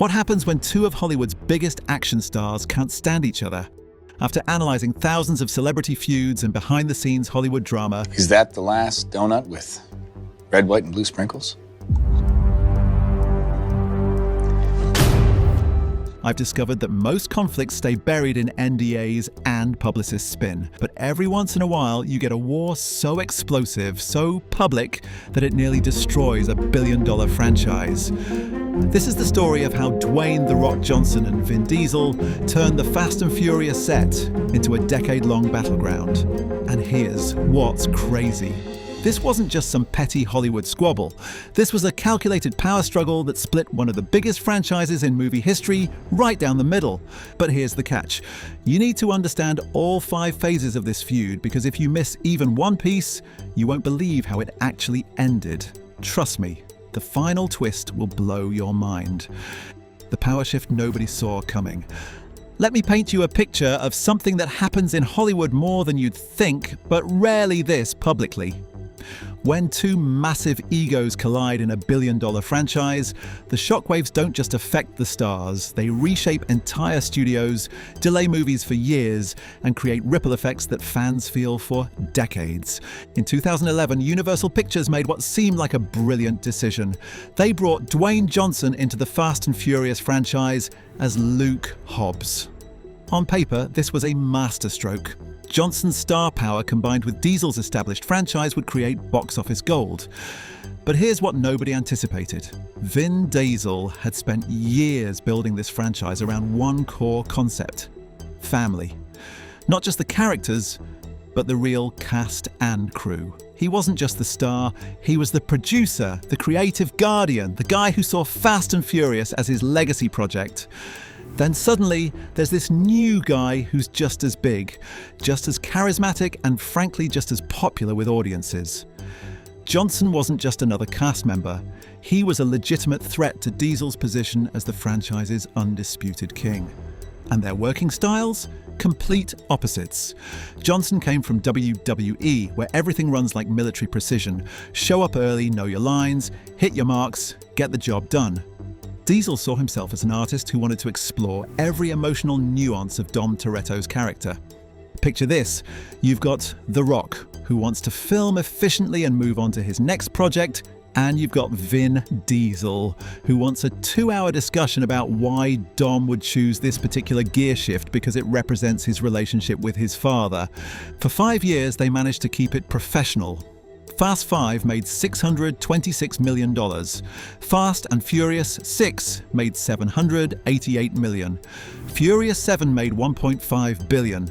What happens when two of Hollywood's biggest action stars can't stand each other? After analysing thousands of celebrity feuds and behind-the-scenes Hollywood drama... Is that the last donut with red, white, and blue sprinkles? I've discovered that most conflicts stay buried in NDAs and publicist spin. But every once in a while, you get a war so explosive, so public, that it nearly destroys a billion-dollar franchise. This is the story of how Dwayne "The Rock" Johnson and Vin Diesel turned the Fast and Furious set into a decade-long battleground. And here's what's crazy. This wasn't just some petty Hollywood squabble. This was a calculated power struggle that split one of the biggest franchises in movie history right down the middle. But here's the catch. You need to understand all 5 phases of this feud, because if you miss even one piece, you won't believe how it actually ended. Trust me, the final twist will blow your mind. The power shift nobody saw coming. Let me paint you a picture of something that happens in Hollywood more than you'd think, but rarely this publicly. When two massive egos collide in a billion-dollar franchise, the shockwaves don't just affect the stars, they reshape entire studios, delay movies for years, and create ripple effects that fans feel for decades. In 2011, Universal Pictures made what seemed like a brilliant decision. They brought Dwayne Johnson into the Fast and Furious franchise as Luke Hobbs. On paper, this was a masterstroke. Johnson's star power combined with Diesel's established franchise would create box office gold. But here's what nobody anticipated. Vin Diesel had spent years building this franchise around one core concept: family. Not just the characters, but the real cast and crew. He wasn't just the star, he was the producer, the creative guardian, the guy who saw Fast and Furious as his legacy project. Then suddenly, there's this new guy who's just as big, just as charismatic, and frankly just as popular with audiences. Johnson wasn't just another cast member. He was a legitimate threat to Diesel's position as the franchise's undisputed king. And their working styles? Complete opposites. Johnson came from WWE, where everything runs like military precision. Show up early, know your lines, hit your marks, get the job done. Diesel saw himself as an artist who wanted to explore every emotional nuance of Dom Toretto's character. Picture this, you've got The Rock, who wants to film efficiently and move on to his next project, and you've got Vin Diesel, who wants a 2-hour discussion about why Dom would choose this particular gear shift because it represents his relationship with his father. For 5 years, they managed to keep it professional. Fast 5 made $626 million. Fast and Furious 6 made $788 million. Furious 7 made $1.5 billion.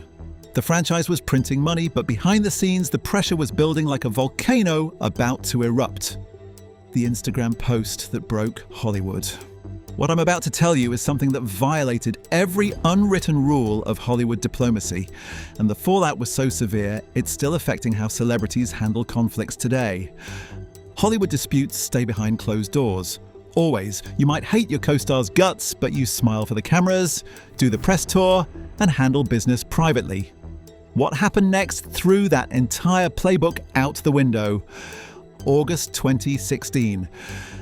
The franchise was printing money, but behind the scenes, the pressure was building like a volcano about to erupt. The Instagram post that broke Hollywood. What I'm about to tell you is something that violated every unwritten rule of Hollywood diplomacy, and the fallout was so severe, it's still affecting how celebrities handle conflicts today. Hollywood disputes stay behind closed doors. Always, you might hate your co-star's guts, but you smile for the cameras, do the press tour, and handle business privately. What happened next threw that entire playbook out the window. August 2016.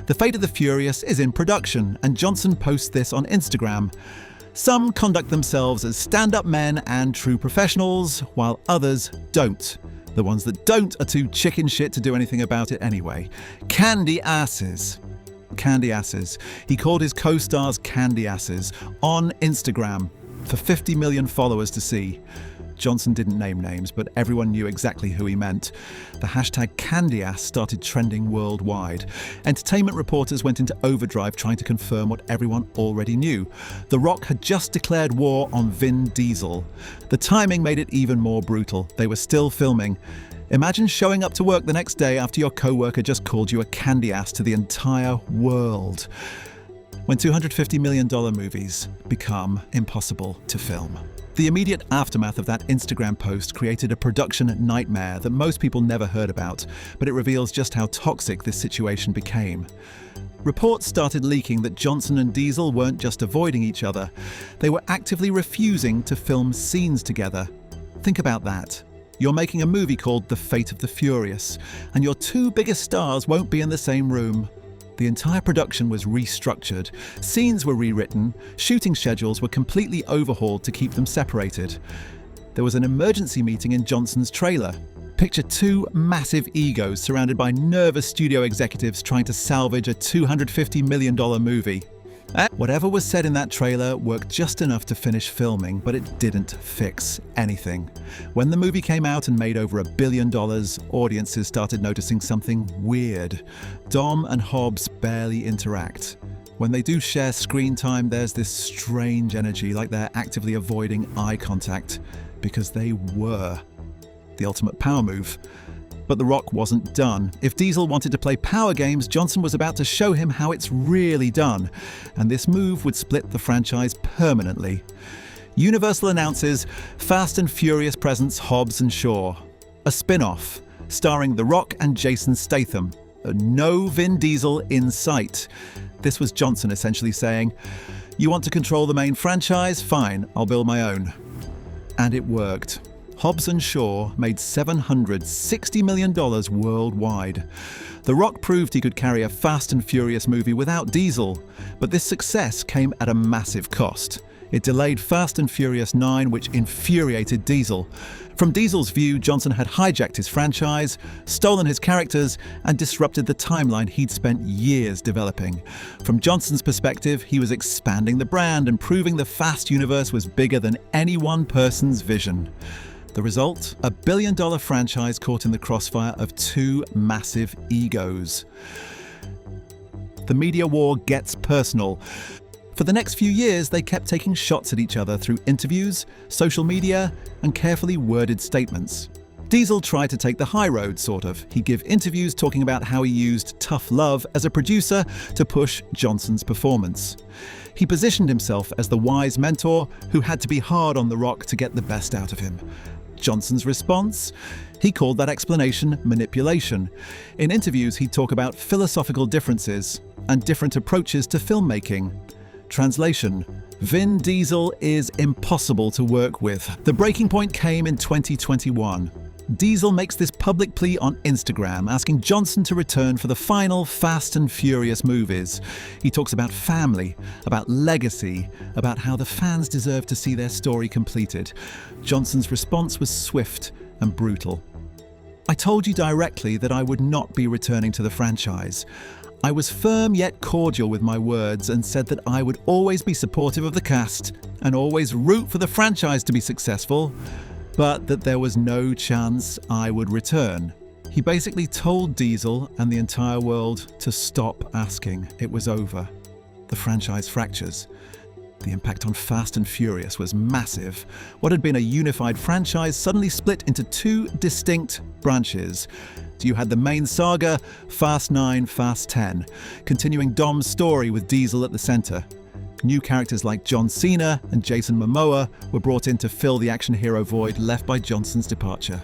The Fate of the Furious is in production, and Johnson posts this on Instagram. Some conduct themselves as stand-up men and true professionals, while others don't. The ones that don't are too chicken shit to do anything about it anyway. Candy asses. Candy asses. He called his co-stars candy asses on Instagram for 50 million followers to see. Johnson didn't name names, but everyone knew exactly who he meant. The hashtag CandyAss started trending worldwide. Entertainment reporters went into overdrive trying to confirm what everyone already knew. The Rock had just declared war on Vin Diesel. The timing made it even more brutal. They were still filming. Imagine showing up to work the next day after your co-worker just called you a candy ass to the entire world. When $250 million movies become impossible to film. The immediate aftermath of that Instagram post created a production nightmare that most people never heard about, but it reveals just how toxic this situation became. Reports started leaking that Johnson and Diesel weren't just avoiding each other, they were actively refusing to film scenes together. Think about that. You're making a movie called The Fate of the Furious, and your two biggest stars won't be in the same room. The The entire production was restructured, scenes were rewritten, shooting schedules were completely overhauled to keep them separated. There was an emergency meeting in Johnson's trailer. Picture two massive egos surrounded by nervous studio executives trying to salvage a $250 million movie. Whatever was said in that trailer worked just enough to finish filming, but it didn't fix anything. When the movie came out and made over $1 billion, audiences started noticing something weird. Dom and Hobbs barely interact. When they do share screen time, there's this strange energy, like they're actively avoiding eye contact, because they were. The ultimate power move. But The Rock wasn't done. If Diesel wanted to play power games, Johnson was about to show him how it's really done. And this move would split the franchise permanently. Universal announces Fast and Furious presents Hobbs and Shaw. A spin-off, starring The Rock and Jason Statham. No Vin Diesel in sight. This was Johnson essentially saying, "You want to control the main franchise? Fine, I'll build my own." And it worked. Hobbs and Shaw made $760 million worldwide. The Rock proved he could carry a Fast and Furious movie without Diesel, but this success came at a massive cost. It delayed Fast and Furious 9, which infuriated Diesel. From Diesel's view, Johnson had hijacked his franchise, stolen his characters, and disrupted the timeline he'd spent years developing. From Johnson's perspective, he was expanding the brand and proving the Fast universe was bigger than any one person's vision. The result? A billion-dollar franchise caught in the crossfire of two massive egos. The media war gets personal. For the next few years, they kept taking shots at each other through interviews, social media, and carefully worded statements. Diesel tried to take the high road, sort of. He'd give interviews talking about how he used tough love as a producer to push Johnson's performance. He positioned himself as the wise mentor who had to be hard on The Rock to get the best out of him. Johnson's response? He called that explanation manipulation. In interviews, he'd talk about philosophical differences and different approaches to filmmaking. Translation: Vin Diesel is impossible to work with. The breaking point came in 2021. Diesel makes this public plea on Instagram, asking Johnson to return for the final Fast and Furious movies. He talks about family, about legacy, about how the fans deserve to see their story completed. Johnson's response was swift and brutal. "I told you directly that I would not be returning to the franchise. I was firm yet cordial with my words and said that I would always be supportive of the cast and always root for the franchise to be successful, but that there was no chance I would return." He basically told Diesel and the entire world to stop asking. It was over. The franchise fractures. The impact on Fast and Furious was massive. What had been a unified franchise suddenly split into two distinct branches. You had the main saga, Fast 9, Fast 10, continuing Dom's story with Diesel at the center. New characters like John Cena and Jason Momoa were brought in to fill the action hero void left by Johnson's departure.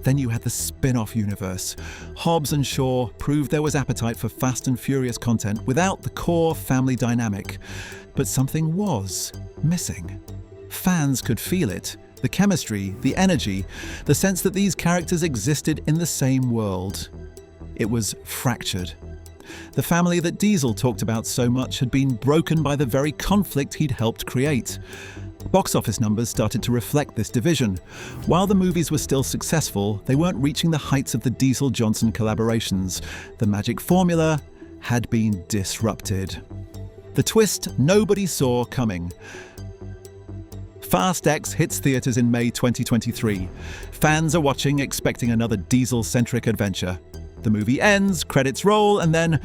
Then you had the spin-off universe. Hobbs and Shaw proved there was appetite for Fast and Furious content without the core family dynamic. But something was missing. Fans could feel it. The chemistry, the energy, the sense that these characters existed in the same world. It was fractured. The family that Diesel talked about so much had been broken by the very conflict he'd helped create. Box office numbers started to reflect this division. While the movies were still successful, they weren't reaching the heights of the Diesel-Johnson collaborations. The magic formula had been disrupted. The twist nobody saw coming. Fast X hits theaters in May 2023. Fans are watching, expecting another Diesel-centric adventure. The movie ends, credits roll, and then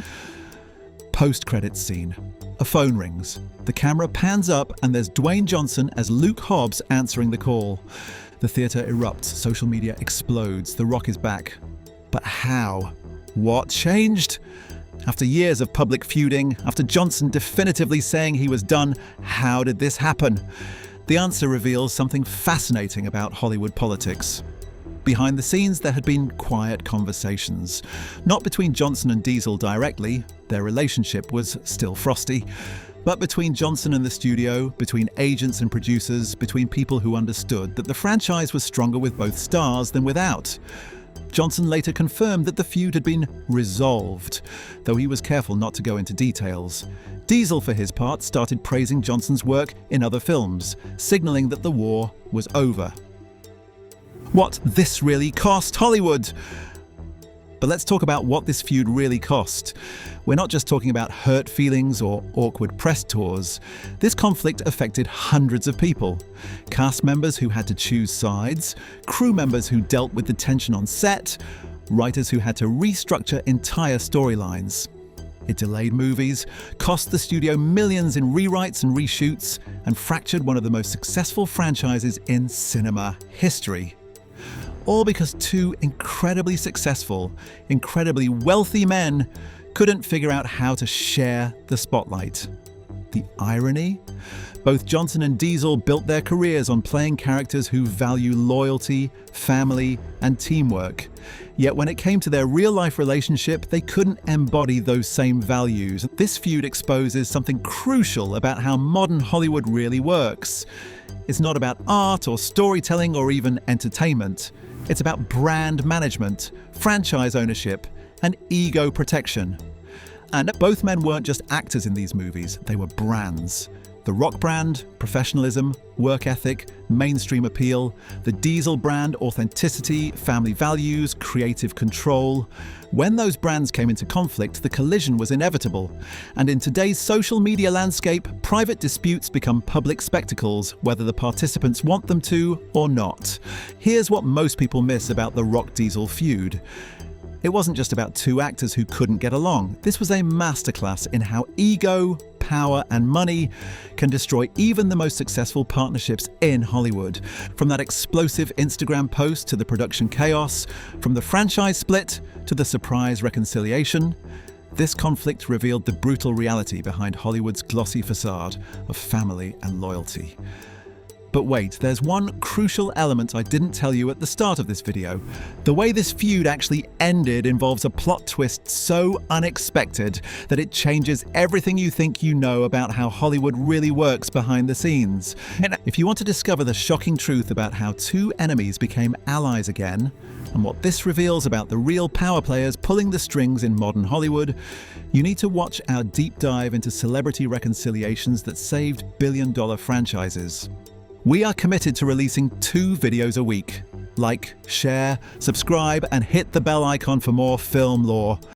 post-credits scene. A phone rings. The camera pans up, and there's Dwayne Johnson as Luke Hobbs answering the call. The theater erupts. Social media explodes. The Rock is back. But how? What changed? After years of public feuding, after Johnson definitively saying he was done, how did this happen? The answer reveals something fascinating about Hollywood politics. Behind the scenes, there had been quiet conversations. Not between Johnson and Diesel directly, their relationship was still frosty, but between Johnson and the studio, between agents and producers, between people who understood that the franchise was stronger with both stars than without. Johnson later confirmed that the feud had been resolved, though he was careful not to go into details. Diesel, for his part, started praising Johnson's work in other films, signaling that the war was over. What this really cost Hollywood! But let's talk about what this feud really cost. We're not just talking about hurt feelings or awkward press tours. This conflict affected hundreds of people. Cast members who had to choose sides, crew members who dealt with the tension on set, writers who had to restructure entire storylines. It delayed movies, cost the studio millions in rewrites and reshoots, and fractured one of the most successful franchises in cinema history. All because two incredibly successful, incredibly wealthy men couldn't figure out how to share the spotlight. The irony? Both Johnson and Diesel built their careers on playing characters who value loyalty, family, and teamwork. Yet when it came to their real-life relationship, they couldn't embody those same values. This feud exposes something crucial about how modern Hollywood really works. It's not about art or storytelling or even entertainment. It's about brand management, franchise ownership, and ego protection. And both men weren't just actors in these movies, they were brands. The Rock brand, professionalism, work ethic, mainstream appeal. The Diesel brand, authenticity, family values, creative control. When those brands came into conflict, the collision was inevitable. And in today's social media landscape, private disputes become public spectacles, whether the participants want them to or not. Here's what most people miss about the Rock-Diesel feud. It wasn't just about two actors who couldn't get along. This was a masterclass in how ego, power, and money can destroy even the most successful partnerships in Hollywood. From that explosive Instagram post to the production chaos, from the franchise split to the surprise reconciliation, this conflict revealed the brutal reality behind Hollywood's glossy facade of family and loyalty. But wait, there's one crucial element I didn't tell you at the start of this video. The way this feud actually ended involves a plot twist so unexpected that it changes everything you think you know about how Hollywood really works behind the scenes. And if you want to discover the shocking truth about how two enemies became allies again, and what this reveals about the real power players pulling the strings in modern Hollywood, you need to watch our deep dive into celebrity reconciliations that saved billion-dollar franchises. We are committed to releasing 2 videos a week. Like, share, subscribe, and hit the bell icon for more film lore.